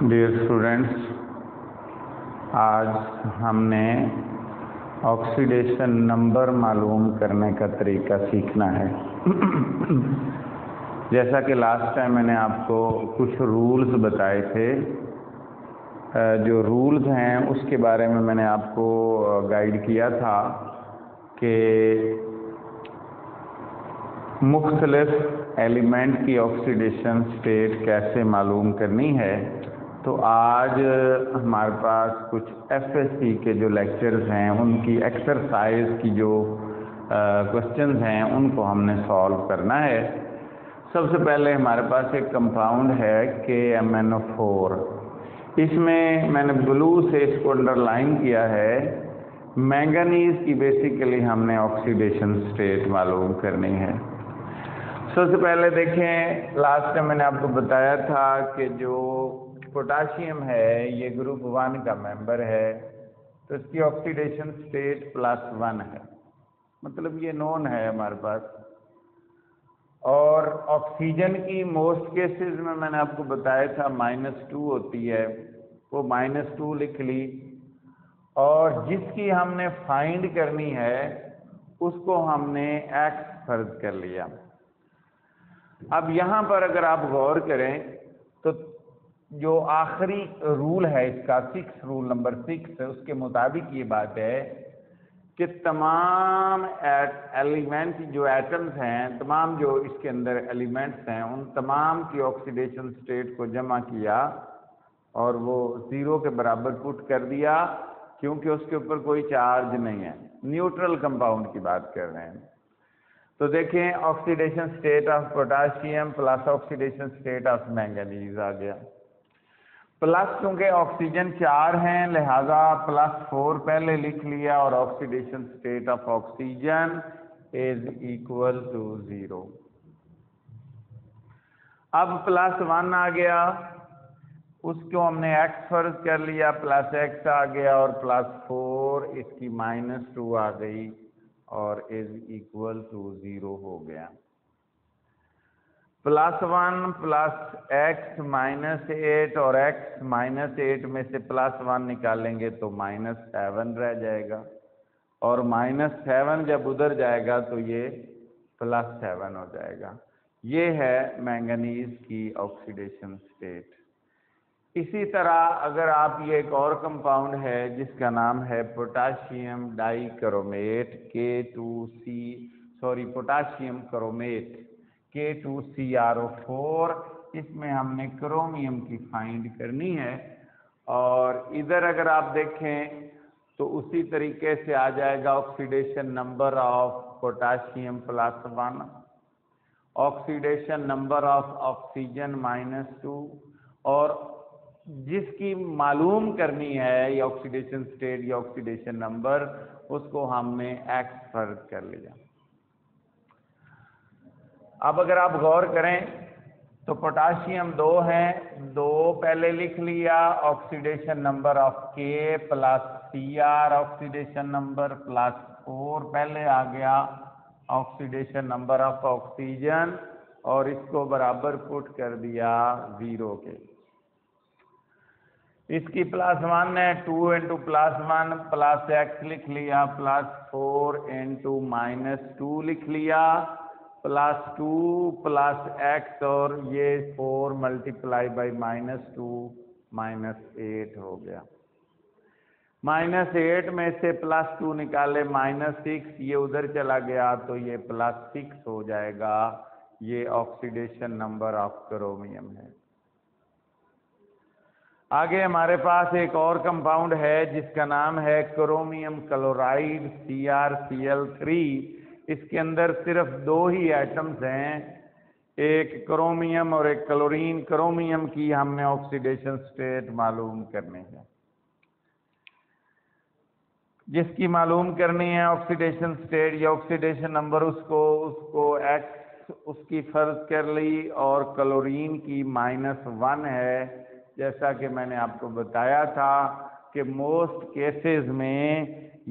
Dear students, आज हमने oxidation number मालूम करने का तरीका सीखना है। जैसा कि लास्ट टाइम मैंने आपको कुछ रूल्स बताए थे, जो रूल्स हैं उसके बारे में मैंने आपको गाइड किया था कि मुख्तलिफ एलिमेंट की ऑक्सीडेशन स्टेट कैसे मालूम करनी है। तो आज हमारे पास कुछ एफएससी के जो लेक्चर्स हैं उनकी एक्सरसाइज की जो क्वेश्चंस हैं उनको हमने सॉल्व करना है। सबसे पहले हमारे पास एक कंपाउंड है KMnO4। इसमें मैंने ब्लू से इसको अंडरलाइन किया है। मैंगनीज की बेसिकली हमने ऑक्सीडेशन स्टेट मालूम करनी है। सबसे पहले देखें, लास्ट टाइम मैंने आपको बताया था कि जो पोटाशियम है ये ग्रुप 1 का मेंबर है, तो इसकी ऑक्सीडेशन स्टेट +1 है, मतलब ये नोन है हमारे पास। और ऑक्सीजन की मोस्ट केसेस में मैंने आपको बताया था -2 होती है, वो -2 लिख ली। और जिसकी हमने फाइंड करनी है उसको हमने X फर्ज कर लिया। अब यहाँ पर अगर आप गौर करें तो जो आखिरी रूल है इसका, रूल नंबर 6, उसके मुताबिक ये बात है कि तमाम एलिमेंट जो एटम्स हैं, तमाम जो इसके अंदर एलिमेंट्स हैं, उन तमाम की ऑक्सीडेशन स्टेट को जमा किया और वो 0 के बराबर पुट कर दिया, क्योंकि उसके ऊपर कोई चार्ज नहीं है। न्यूट्रल कंपाउंड की बात कर रहे हैं। तो देखें, oxidation state of potassium plus oxidation state of manganese आ गया। प्लस क्योंकि ऑक्सीजन 4 हैं लिहाजा +4 पहले लिख लिया और oxidation state of oxygen is equal to 0। अब +1 आ गया, उसको हमने X फर्ज कर लिया, +X आ गया और +4 इसकी -2 आ गई और इज इक्वल टू 0 हो गया। +1 + X -8 और X -8 में से +1 निकालेंगे तो -7 रह जाएगा, और -7 जब उधर जाएगा तो ये +7 हो जाएगा। ये है मैंगनीज की ऑक्सीडेशन स्टेट। इसी तरह अगर आप, ये एक और कंपाउंड है जिसका नाम है potassium dichromate potassium chromate K2CrO4। इसमें हमने क्रोमियम की फाइंड करनी है। और इधर अगर आप देखें तो उसी तरीके से आ जाएगा oxidation number of potassium +1, oxidation number of oxygen -2, और जिसकी मालूम करनी है ये ऑक्सीडेशन स्टेट या ऑक्सीडेशन नंबर, उसको हमने X फर्ज कर लिया। अब अगर आप गौर करें तो पोटाशियम 2 है, 2 पहले लिख लिया, oxidation number of K + Cr oxidation number +4 पहले आ गया, ऑक्सीडेशन नंबर ऑफ ऑक्सीजन, और इसको बराबर पुट कर दिया 0 के। इसकी +1 है, 2 × +1 +X लिख लिया, +4 × -2 लिख लिया, +2 + X, और ये 4 × -2 -8 हो गया। -8 में से +2 निकाले, -6, ये उधर चला गया तो ये +6 हो जाएगा। ये ऑक्सीडेशन नंबर ऑफ क्रोमियम है। आगे हमारे पास एक और कंपाउंड है जिसका नाम है क्रोमियम क्लोराइड CrCl3। इसके अंदर सिर्फ 2 ही एटम्स हैं, एक क्रोमियम और एक क्लोरीन। क्रोमियम की हमने ऑक्सीडेशन स्टेट मालूम करनी है। जिसकी मालूम करनी है ऑक्सीडेशन स्टेट या ऑक्सीडेशन नंबर, उसको X उसकी फर्ज कर ली, और क्लोरीन की -1 है। जैसा कि मैंने आपको बताया था कि मोस्ट केसेस में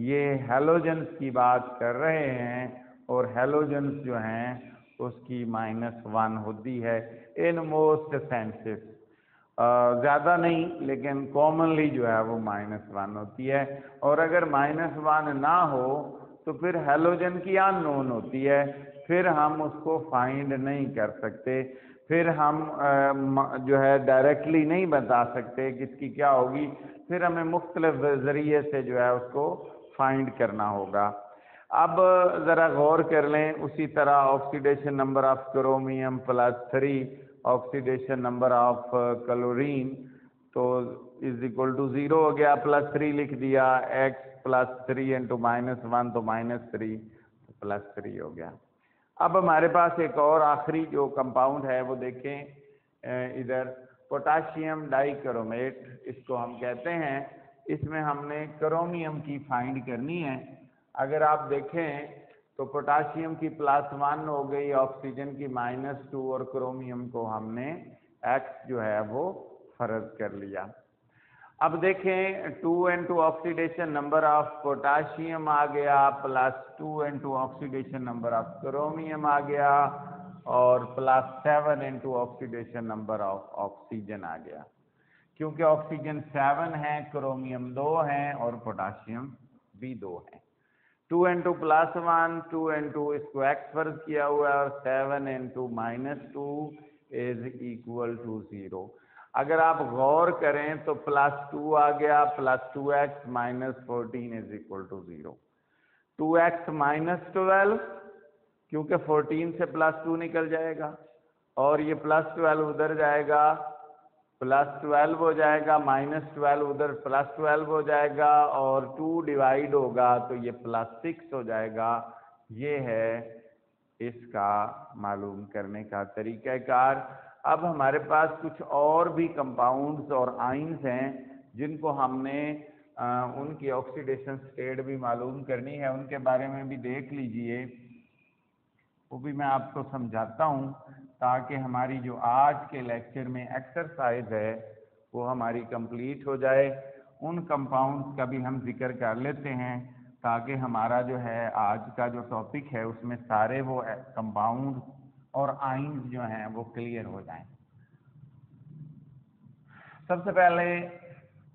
ये हैलोजेंस की बात कर रहे हैं, और हैलोजेंस जो हैं उसकी -1 होती है। इन मोस्ट सेंसेस, ज़्यादा नहीं लेकिन कॉमनली जो है वो -1 होती है। और अगर -1 ना हो तो फिर हैलोजन की अननोन होती है, फिर हम उसको फाइंड नहीं कर सकते, फिर हम जो है डायरेक्टली नहीं बता सकते कि इसकी क्या होगी, फिर हमें मुख्तलिफ ज़रिए से जो है उसको फाइंड करना होगा। अब ज़रा गौर कर लें, उसी तरह oxidation number of chromium +3 oxidation number of chlorine तो इज इक्वल टू 0 हो गया, +3 लिख दिया, x +3 इंटू -1 तो -3 +3 हो गया। अब हमारे पास एक और आखिरी जो कंपाउंड है वो देखें इधर, पोटाशियम डाइक्रोमेट इसको हम कहते हैं। इसमें हमने क्रोमियम की फाइंड करनी है। अगर आप देखें तो पोटाशियम की +1 हो गई, ऑक्सीजन की -2 और क्रोमियम को हमने x जो है वो फर्ज कर लिया। अब देखें 2 into oxidation number of potassium आ गया, +2 into oxidation number of chromium आ गया, और +7 into oxidation number of oxygen आ गया। क्योंकि ऑक्सीजन 7 है, क्रोमियम 2 है और पोटाशियम भी 2 है। 2 इंटू +1, 2 इंटू इसको x फर्ज किया हुआ है, और 7 इंटू -2 इज इक्वल टू 0। अगर आप गौर करें तो +2 आ गया, +2x -14 is equal to 0। 2x -12 क्योंकि 14 से +2 निकल जाएगा, और ये +12 उधर जाएगा, +12 हो जाएगा, -12 उधर +12 हो जाएगा, और 2 डिवाइड होगा तो ये +6 हो जाएगा। ये है इसका मालूम करने का तरीक़ाकार। अब हमारे पास कुछ और भी कंपाउंड्स और आइंस हैं जिनको हमने उनकी ऑक्सीडेशन स्टेट भी मालूम करनी है, उनके बारे में भी देख लीजिए, वो भी मैं आपको समझाता हूँ ताकि हमारी जो आज के लेक्चर में एक्सरसाइज है वो हमारी कंप्लीट हो जाए। उन कंपाउंड्स का भी हम जिक्र कर लेते हैं ताकि हमारा जो है आज का जो टॉपिक है उसमें सारे वो कंपाउंड और आइंस जो हैं वो क्लियर हो जाएं। सबसे पहले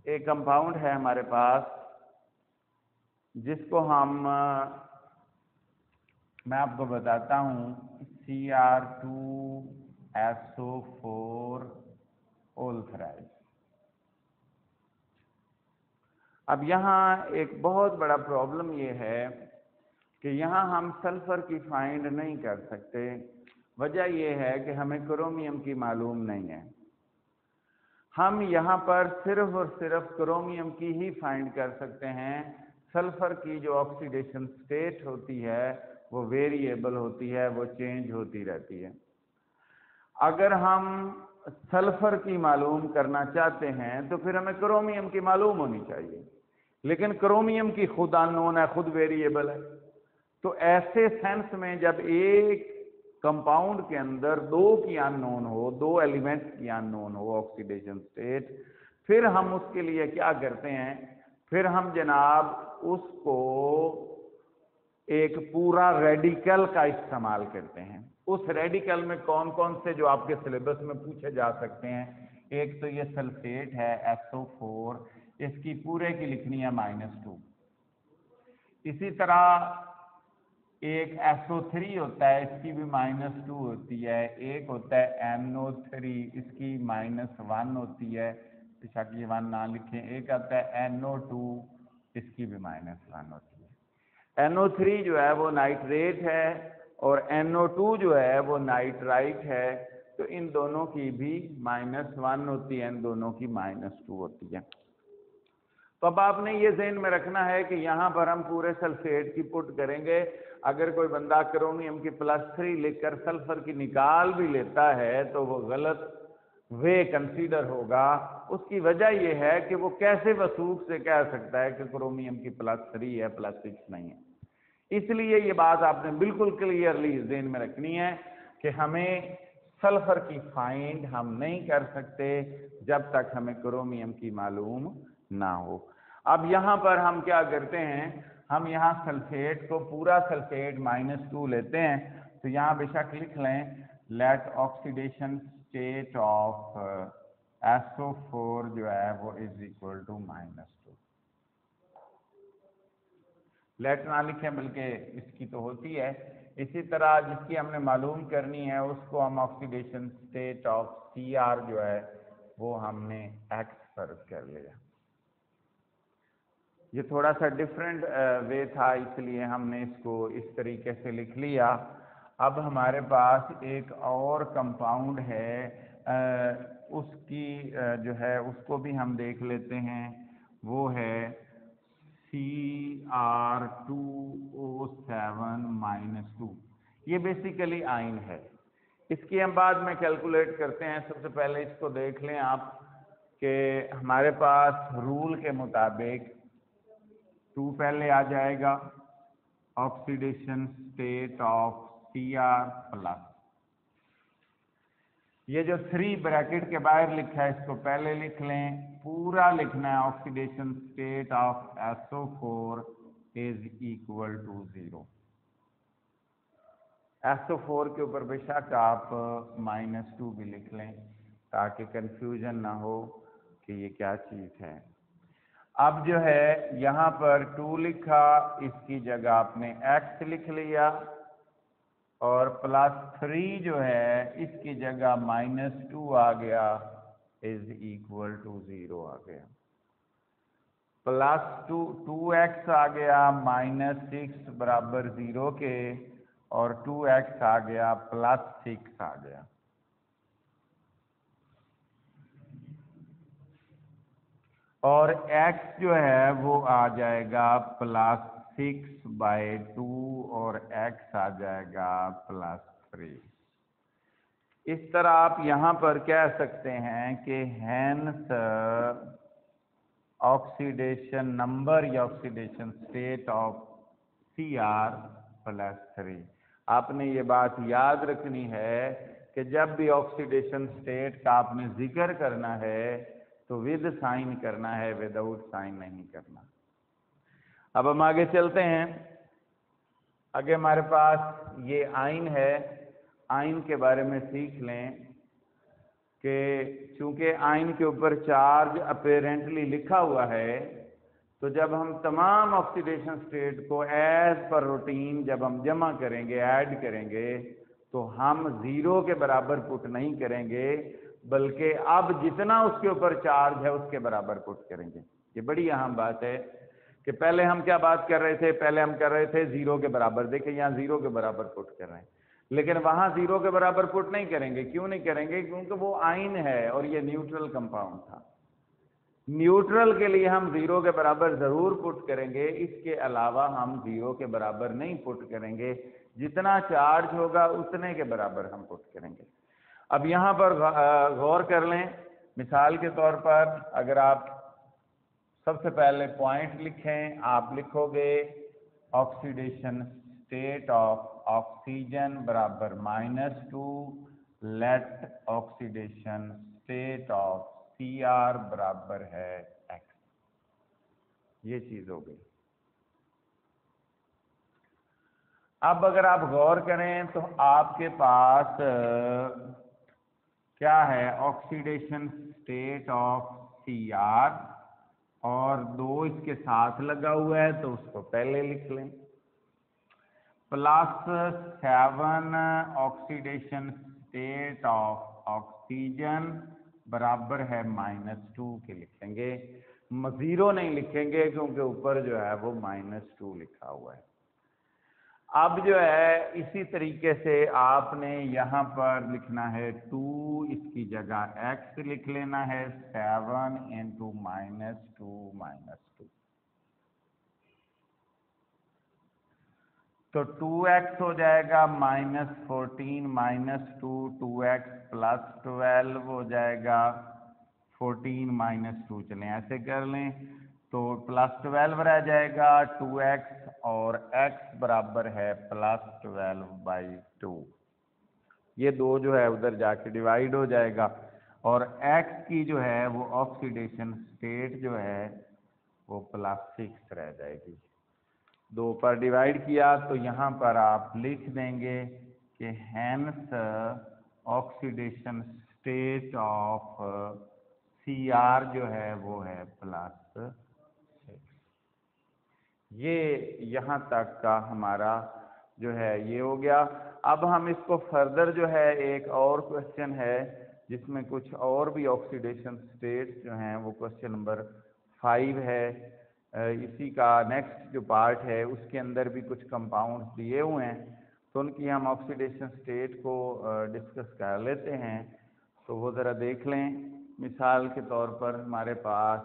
एक कंपाउंड है हमारे पास जिसको मैं आपको बताता हूँ, Cr2SO4 ओल्थराइड। अब यहाँ एक बहुत बड़ा प्रॉब्लम ये है कि यहाँ हम सल्फर की फाइंड नहीं कर सकते। वजह यह है कि हमें क्रोमियम की मालूम नहीं है। हम यहाँ पर सिर्फ और सिर्फ क्रोमियम की ही फाइंड कर सकते हैं। सल्फर की जो ऑक्सीडेशन स्टेट होती है वो वेरिएबल होती है, वो चेंज होती रहती है। अगर हम सल्फर की मालूम करना चाहते हैं तो फिर हमें क्रोमियम की मालूम होनी चाहिए, लेकिन क्रोमियम की खुद अननोन है, खुद वेरिएबल है। तो ऐसे सेंस में जब एक कंपाउंड के अंदर 2 की अननोन हो, 2 एलिमेंट्स की अननोन हो ऑक्सीडेशन स्टेट, फिर हम उसके लिए क्या करते हैं, फिर हम जनाब उसको एक पूरा रेडिकल का इस्तेमाल करते हैं। उस रेडिकल में कौन कौन से जो आपके सिलेबस में पूछे जा सकते हैं, एक तो ये सल्फेट है SO4, इसकी पूरे की लिखनी है -2। इसी तरह एक SO3 होता है, इसकी भी -2 होती है। एक होता है NO3, इसकी -1 होती है, बेशक ये 1 ना लिखें। एक आता है NO2, इसकी भी -1 होती है। NO3 जो है वो नाइट्रेट है और NO2 जो है वो नाइट्राइट है, तो इन दोनों की भी -1 होती है, इन दोनों की -2 होती है। तो अब आपने ये ज़हन में रखना है कि यहाँ पर हम पूरे सल्फेट की पुट करेंगे। अगर कोई बंदा क्रोमियम की +3 लिखकर सल्फर की निकाल भी लेता है तो वो गलत वे कंसीडर होगा। उसकी वजह यह है कि वो कैसे वसूख से कह सकता है कि क्रोमियम की +3 है, +6 नहीं है। इसलिए ये बात आपने बिल्कुल क्लियरली ज़हन में रखनी है कि हमें सल्फर की फाइंड हम नहीं कर सकते जब तक हमें क्रोमियम की मालूम ना हो। अब यहाँ पर हम क्या करते हैं, हम यहाँ सल्फेट को पूरा सल्फेट -2 लेते हैं। तो यहाँ बेशक लिख लें late oxidation state of SO4 जो है वो इज इक्वल टू -2। लेट ना लिखें बल्कि इसकी तो होती है। इसी तरह जिसकी हमने मालूम करनी है उसको हम ऑक्सीडेशन स्टेट ऑफ CR जो है वो हमने X फर्ज कर लिया। ये थोड़ा सा डिफरेंट वे था, इसलिए हमने इसको इस तरीके से लिख लिया। अब हमारे पास एक और कंपाउंड है, उसकी जो है उसको भी हम देख लेते हैं। वो है Cr2O7-2। ये बेसिकली आयन है। इसकी हम बाद में कैलकुलेट करते हैं। सबसे पहले इसको देख लें आप कि हमारे पास रूल के मुताबिक 2 पहले आ जाएगा, oxidation state of Cr plus, ये जो 3 ब्रैकेट के बाहर लिखा है इसको पहले लिख लें। पूरा लिखना है oxidation state of SO4 is equal to 0। SO4 के ऊपर बेशक आप -2 भी लिख लें ताकि कंफ्यूजन ना हो कि ये क्या चीज़ है। अब जो है यहाँ पर 2 लिखा, इसकी जगह आपने X लिख लिया, और +3 जो है इसकी जगह -2 आ गया, इज इक्वल टू 0 आ गया। +2x आ गया -6 बराबर 0 के, और 2x आ गया +6 आ गया। और x जो है वो आ जाएगा +6/2, और x आ जाएगा +3। इस तरह आप यहाँ पर कह सकते हैं कि हैंस ऑक्सीडेशन नंबर या ऑक्सीडेशन स्टेट ऑफ Cr +3। आपने ये बात याद रखनी है कि जब भी ऑक्सीडेशन स्टेट का आपने जिक्र करना है तो विद साइन करना है, विदाउट साइन नहीं करना। अब हम आगे चलते हैं। आगे हमारे पास ये आयन है। आयन के बारे में सीख लें कि चूंकि आयन के ऊपर चार्ज अपेरेंटली लिखा हुआ है, तो जब हम तमाम ऑक्सीडेशन स्टेट को एज पर रूटीन जब हम जमा करेंगे, ऐड करेंगे, तो हम 0 के बराबर पुट नहीं करेंगे, बल्कि अब जितना उसके ऊपर चार्ज है उसके बराबर पुट करेंगे। ये बड़ी अहम बात है कि पहले हम क्या बात कर रहे थे, पहले हम कर रहे थे 0 के बराबर। देखिए यहाँ 0 के बराबर पुट कर रहे हैं, लेकिन वहां 0 के बराबर पुट नहीं करेंगे। क्यों नहीं करेंगे? क्योंकि वो आयन है और ये न्यूट्रल कंपाउंड था। न्यूट्रल के लिए हम 0 के बराबर जरूर पुट करेंगे, इसके अलावा हम 0 के बराबर नहीं पुट करेंगे। जितना चार्ज होगा उतने के बराबर हम पुट करेंगे। अब यहाँ पर गौर कर लें। मिसाल के तौर पर अगर आप सबसे पहले पॉइंट लिखें, आप लिखोगे ऑक्सीडेशन स्टेट ऑफ ऑक्सीजन बराबर -2, let oxidation state of Cr बराबर है X। ये चीज हो गई। अब अगर आप गौर करें तो आपके पास क्या है, ऑक्सीडेशन स्टेट ऑफ Cr, और 2 इसके साथ लगा हुआ है तो उसको पहले लिख लें। +7 ऑक्सीडेशन स्टेट ऑफ ऑक्सीजन बराबर है -2 के लिखेंगे। 0 नहीं लिखेंगे क्योंकि ऊपर जो है वो -2 लिखा हुआ है। अब जो है इसी तरीके से आपने यहाँ पर लिखना है 2, इसकी जगह X लिख लेना है। 7 × -2 तो 2x हो जाएगा -14 -2, 2x +12 हो जाएगा 14 -2। चलें ऐसे कर लें तो +12 रह जाएगा 2x, और x बराबर है +12/2। ये 2 जो है उधर जाके डिवाइड हो जाएगा, और x की जो है वो ऑक्सीडेशन स्टेट जो है वो +6 रह जाएगी। 2 पर डिवाइड किया तो यहाँ पर आप लिख देंगे कि hence oxidation state of Cr जो है वो है +6। ये यहाँ तक का हमारा जो है ये हो गया। अब हम इसको फर्दर जो है एक और क्वेश्चन है जिसमें कुछ और भी ऑक्सीडेशन स्टेट्स जो हैं, वो क्वेश्चन नंबर 5 है। इसी का नेक्स्ट जो पार्ट है उसके अंदर भी कुछ कंपाउंड्स दिए हुए हैं, तो उनकी हम ऑक्सीडेशन स्टेट को डिस्कस कर लेते हैं। तो वो ज़रा देख लें। मिसाल के तौर पर हमारे पास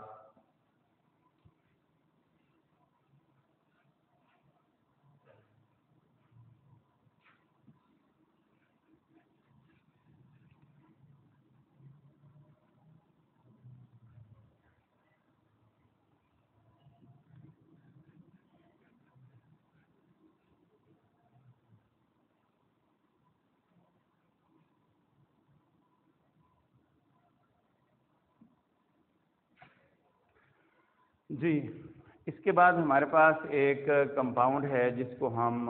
जी, इसके बाद हमारे पास एक कंपाउंड है जिसको हम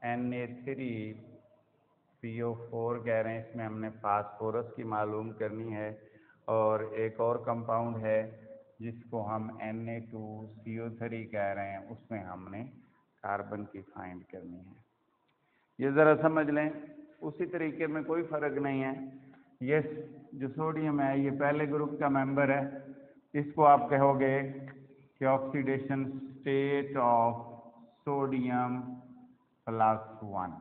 Na3PO4 कह रहे हैं। इसमें हमने फास्फोरस की मालूम करनी है, और एक और कंपाउंड है जिसको हम Na2CO3 कह रहे हैं, उसमें हमने कार्बन की फाइंड करनी है। ये ज़रा समझ लें, उसी तरीके में कोई फ़र्क नहीं है। ये जो सोडियम है ये पहले ग्रुप का मेंबर है, इसको आप कहोगे कि oxidation state of sodium +1,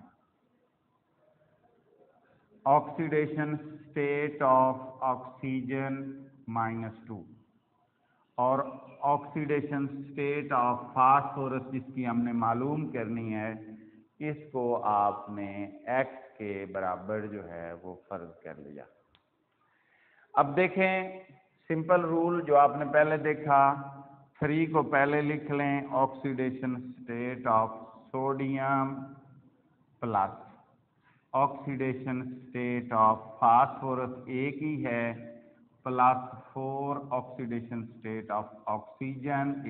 oxidation state of oxygen -2, और ऑक्सीडेशन स्टेट ऑफ फास्फोरस जिसकी हमने मालूम करनी है, इसको आपने x के बराबर जो है वो फर्ज कर लिया। अब देखें सिंपल रूल जो आपने पहले देखा, 3 को पहले लिख लें, oxidation state of sodium plus oxidation state of phosphorus एक ही है, +4 ऑक्सीडेशन स्टेट ऑफ ऑक्सीजन =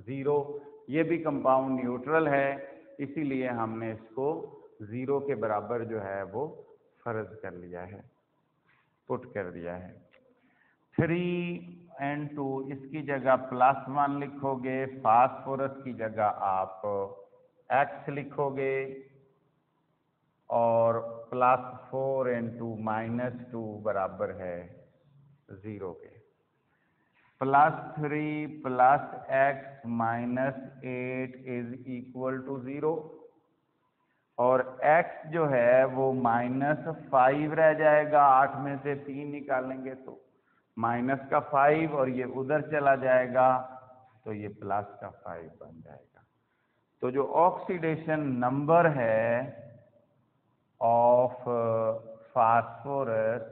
0। ये भी कंपाउंड न्यूट्रल है, इसीलिए हमने इसको 0 के बराबर जो है वो फर्ज कर लिया है, पुट कर दिया है। 3N2 इसकी जगह +1 लिखोगे, फास्फोरस की जगह आप X लिखोगे, और +4N2 -2 बराबर है 0 के। +3 + X -8 = 0, और x जो है वो -5 रह जाएगा। 8 में से 3 निकालेंगे तो -5, और ये उधर चला जाएगा तो ये +5 बन जाएगा। तो जो ऑक्सीडेशन नंबर है ऑफ फास्फोरस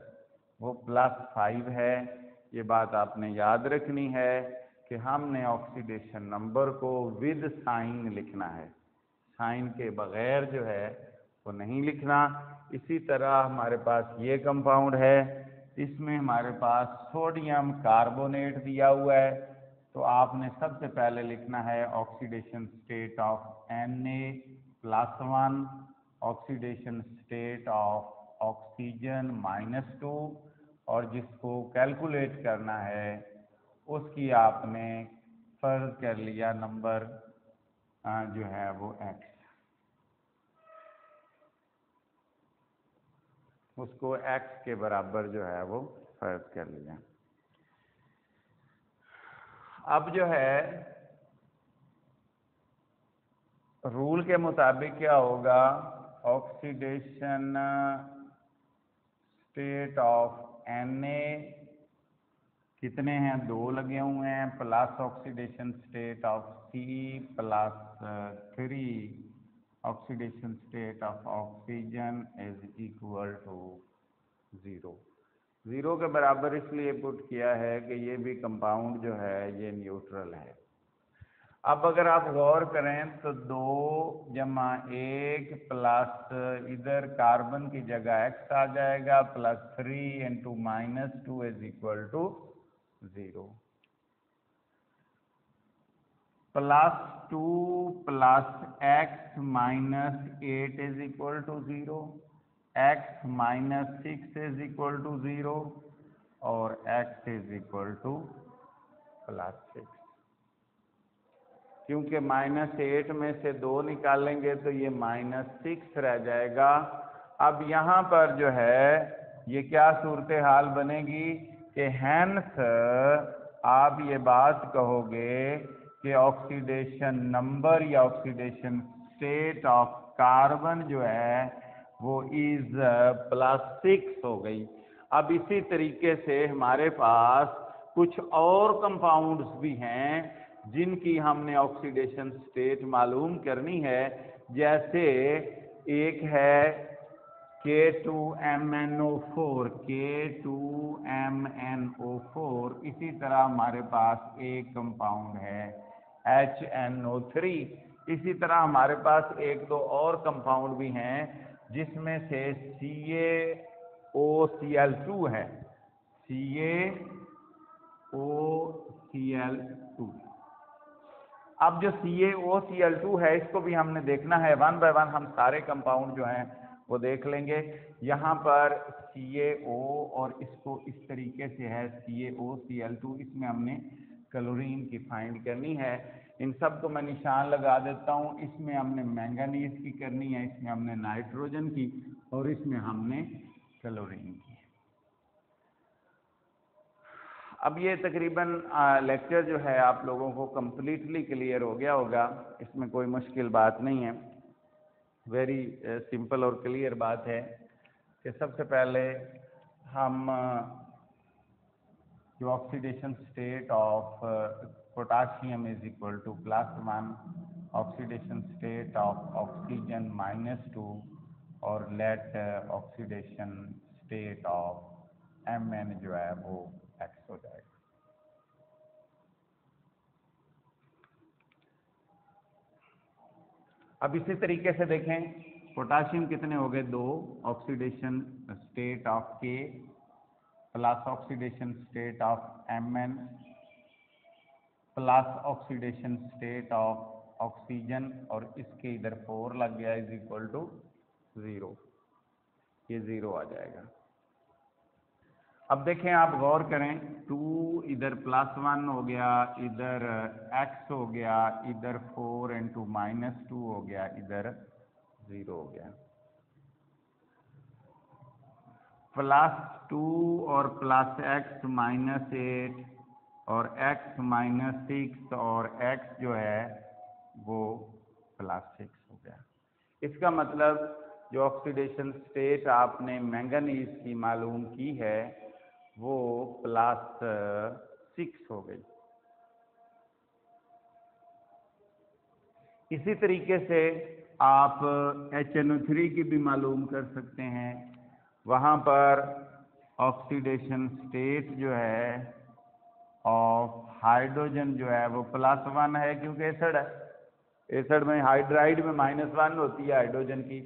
वो +5 है। ये बात आपने याद रखनी है कि हमने ऑक्सीडेशन नंबर को विद साइन लिखना है, साइन के बगैर जो है वो नहीं लिखना। इसी तरह हमारे पास ये कंपाउंड है, इसमें हमारे पास सोडियम कार्बोनेट दिया हुआ है, तो आपने सबसे पहले लिखना है oxidation state of Na+1, oxidation state of oxygen -2, और जिसको कैलकुलेट करना है उसकी आपने फर्ज कर लिया नंबर जो है वो x, उसको x के बराबर जो है वो फर्ज कर लिया। अब जो है रूल के मुताबिक क्या होगा, ऑक्सीडेशन स्टेट ऑफ Na कितने हैं, 2 लगे हुए हैं, plus oxidation state of C +3 oxidation state of oxygen = 0। 0 के बराबर इसलिए पुट किया है कि ये भी कंपाउंड जो है ये न्यूट्रल है। अब अगर आप गौर करें तो 2 + 1 प्लस इधर कार्बन की जगह x आ जाएगा, +3 × -2 = 0, +2 + x -8 = 0, x minus 6 is equal to 0 और x इज इक्वल टू +6। क्योंकि -8 में से 2 निकालेंगे तो ये -6 रह जाएगा। अब यहाँ पर जो है ये क्या सूरत हाल बनेगी कि हैंस आप ये बात कहोगे कि ऑक्सीडेशन नंबर या ऑक्सीडेशन स्टेट ऑफ कार्बन जो है वो इज +6 हो गई। अब इसी तरीके से हमारे पास कुछ और कंपाउंड्स भी हैं जिनकी हमने ऑक्सीडेशन स्टेट मालूम करनी है। जैसे एक है K2MnO4, K2MnO4। इसी तरह हमारे पास एक कंपाउंड है HNO3। इसी तरह हमारे पास एक दो और कंपाउंड भी हैं जिसमें से CaOCl2 है, CaOCl2। अब जो CaOCl2 है इसको भी हमने देखना है, वन बाय वन हम सारे कंपाउंड जो हैं वो देख लेंगे। यहाँ पर CaO और इसको इस तरीके से है CaOCl2, इसमें हमने क्लोरीन की फाइंड करनी है। इन सब को मैं निशान लगा देता हूँ। इसमें हमने मैंगनीज की करनी है, इसमें हमने नाइट्रोजन की और इसमें हमने क्लोरीन की। अब ये तकरीबन लेक्चर जो है आप लोगों को कम्प्लीटली क्लियर हो गया होगा, इसमें कोई मुश्किल बात नहीं है। वेरी सिंपल और क्लियर बात है कि सबसे पहले हम जो oxidation state of potassium is equal to +1, oxidation state of oxygen -2 और let oxidation state of Mn जो है वो x हो जाएगा। अब इसी तरीके से देखें पोटाशियम कितने हो गए 2, oxidation state of K plus oxidation state of Mn plus oxidation state of oxygen और इसके इधर 4 लग गया इज इक्वल टू 0। ये 0 आ जाएगा। अब देखें आप गौर करें 2 इधर +1 हो गया, इधर x हो गया, इधर 4 × -2 हो गया, इधर 0 हो गया। +2 और +x -8 और x -6 और x जो है वो +6 हो गया। इसका मतलब जो ऑक्सीडेशन स्टेट आपने मैंगनीज की मालूम की है वो +6 हो गई। इसी तरीके से आप HNO3 की भी मालूम कर सकते हैं। वहाँ पर ऑक्सीडेशन स्टेट जो है ऑफ हाइड्रोजन जो है वो +1 है क्योंकि एसिड है। एसिड में हाइड्राइड में -1 होती है हाइड्रोजन की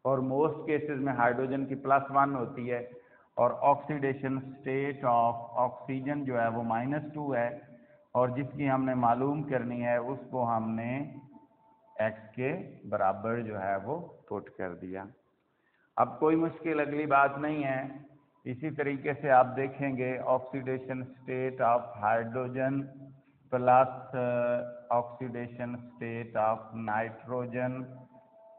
और मोस्ट केसेस में हाइड्रोजन की +1 होती है। और ऑक्सीडेशन स्टेट ऑफ ऑक्सीजन जो है वो -2 है और जिसकी हमने मालूम करनी है उसको हमने x के बराबर जो है वो पुट कर दिया। अब कोई मुश्किल अगली बात नहीं है। इसी तरीके से आप देखेंगे oxidation state of hydrogen plus oxidation state of nitrogen.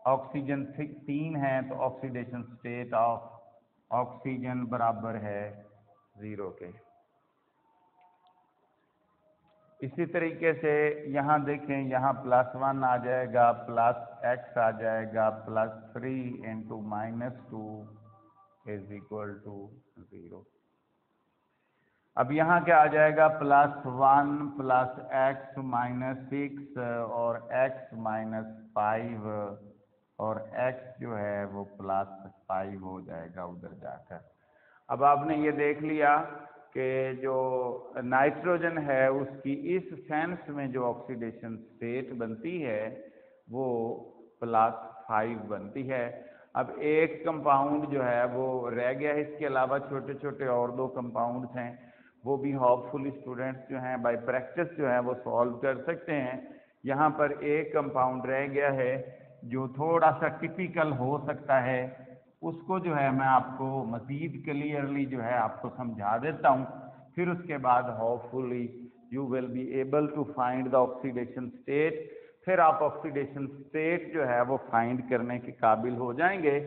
Oxygen 3 है तो ऑक्सीडेशन स्टेट ऑफ ऑक्सीजन बराबर है 0 के। इसी तरीके से यहाँ देखें, यहाँ +1 आ जाएगा, +x आ जाएगा, +3 × -2 इज इक्वल टू 0। अब यहाँ क्या आ जाएगा +1 +x -6 और x -5 और x जो है वो +5 हो जाएगा उधर जाकर। अब आपने ये देख लिया कि जो नाइट्रोजन है उसकी इस सेंस में जो ऑक्सीडेशन स्टेट बनती है वो +5 बनती है। अब एक कंपाउंड जो है वो रह गया है, इसके अलावा छोटे छोटे और 2 कंपाउंड्स हैं, वो भी होपफुल स्टूडेंट्स जो हैं बाय प्रैक्टिस जो है वो सॉल्व कर सकते हैं। यहाँ पर एक कंपाउंड रह गया है जो थोड़ा सा टिपिकल हो सकता है उसको जो है मैं आपको मज़ीद क्लियरली जो है आपको समझा देता हूँ, फिर उसके बाद hopefully you will be able to find the oxidation state. फिर आप ऑक्सीडेशन स्टेट जो है वो फाइंड करने के काबिल हो जाएंगे।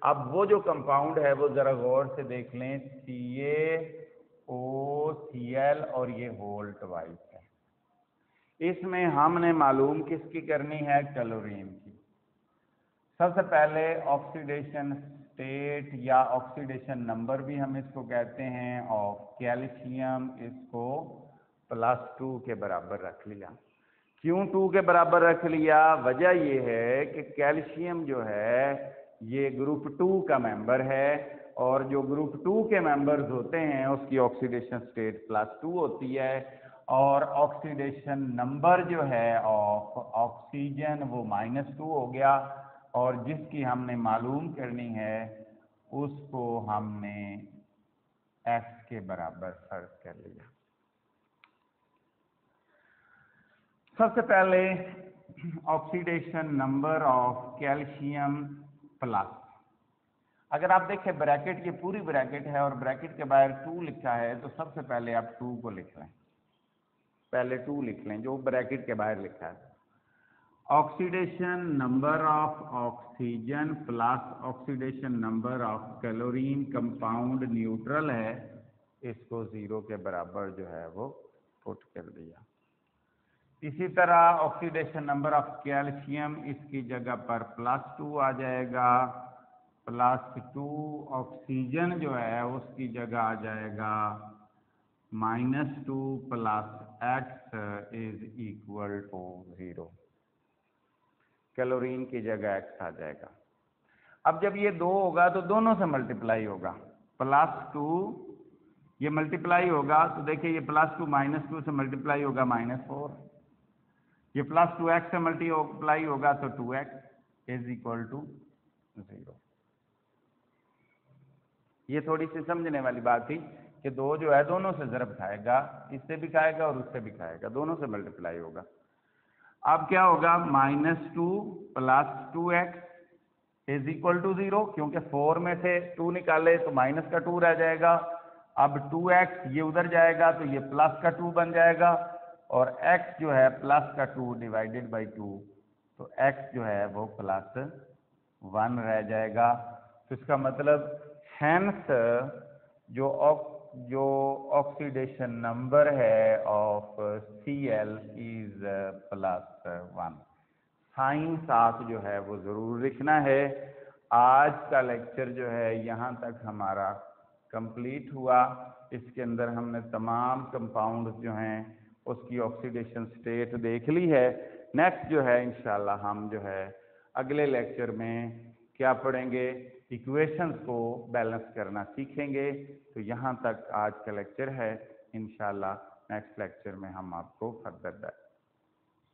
अब वो जो कंपाउंड है वो ज़रा गौर से देख लें, CaOCl और ये होल्ट वाइज है। इसमें हमने मालूम किसकी करनी है, क्लोरीन की। सबसे पहले ऑक्सीडेशन स्टेट या ऑक्सीडेशन नंबर भी हम इसको कहते हैं ऑफ कैल्शियम, इसको +2 के बराबर रख लिया। क्यों 2 के बराबर रख लिया? वजह ये है कि कैल्शियम जो है ये ग्रुप 2 का मेंबर है, और जो ग्रुप 2 के मेंबर्स होते हैं उसकी ऑक्सीडेशन स्टेट +2 होती है, और ऑक्सीडेशन नंबर जो है ऑफ ऑक्सीजन वो -2 हो गया, और जिसकी हमने मालूम करनी है उसको हमने X के बराबर फर्ज कर लिया। सबसे पहले oxidation number of calcium plus, अगर आप देखें ब्रैकेट, ये पूरी ब्रैकेट है और ब्रैकेट के बाहर 2 लिखा है, तो सबसे पहले आप 2 को लिख लें, पहले 2 लिख लें जो ब्रैकेट के बाहर लिखा है। Oxidation number of oxygen plus oxidation number of chlorine compound neutral है, इसको 0 के बराबर जो है वो पुट कर दिया। इसी तरह ऑक्सीडेशन नंबर ऑफ कैल्शियम, इसकी जगह पर +2 आ जाएगा, +2 ऑक्सीजन जो है उसकी जगह आ जाएगा -2 + X is equal to 0। Chlorine की जगह X आ जाएगा। अब जब ये 2 होगा तो दोनों से मल्टीप्लाई होगा, +2 ये मल्टीप्लाई होगा, तो देखिए ये +2 -2 से मल्टीप्लाई होगा -4, ये +2 X से मल्टीप्लाई होगा तो 2X इज इक्वल टू 0। ये थोड़ी सी समझने वाली बात थी कि 2 जो है दोनों से ज़रब खाएगा, इससे भी खाएगा और उससे भी खाएगा, दोनों से मल्टीप्लाई होगा। अब क्या होगा, -2 + 2X इज इक्वल टू 0, क्योंकि 4 में से 2 निकाले तो माइनस का 2 रह जाएगा। अब 2X ये उधर जाएगा तो ये प्लस का 2 बन जाएगा, और X जो है प्लस का 2 डिवाइडेड बाई 2, तो X जो है वो +1 रह जाएगा। तो इसका मतलब हैंस जो ऑक्सीडेशन नंबर है ऑफ Cl इज +1। साइन साथ जो है वो ज़रूर लिखना है। आज का लेक्चर जो है यहाँ तक हमारा कंप्लीट हुआ। इसके अंदर हमने तमाम कंपाउंड जो हैं उसकी ऑक्सीडेशन स्टेट देख ली है। नेक्स्ट जो है इंशाल्लाह हम जो है अगले लेक्चर में क्या पढ़ेंगे, इक्वेशंस को बैलेंस करना सीखेंगे। तो यहाँ तक आज का लेक्चर है। इंशाल्लाह नेक्स्ट लेक्चर में हम आपको फर्दर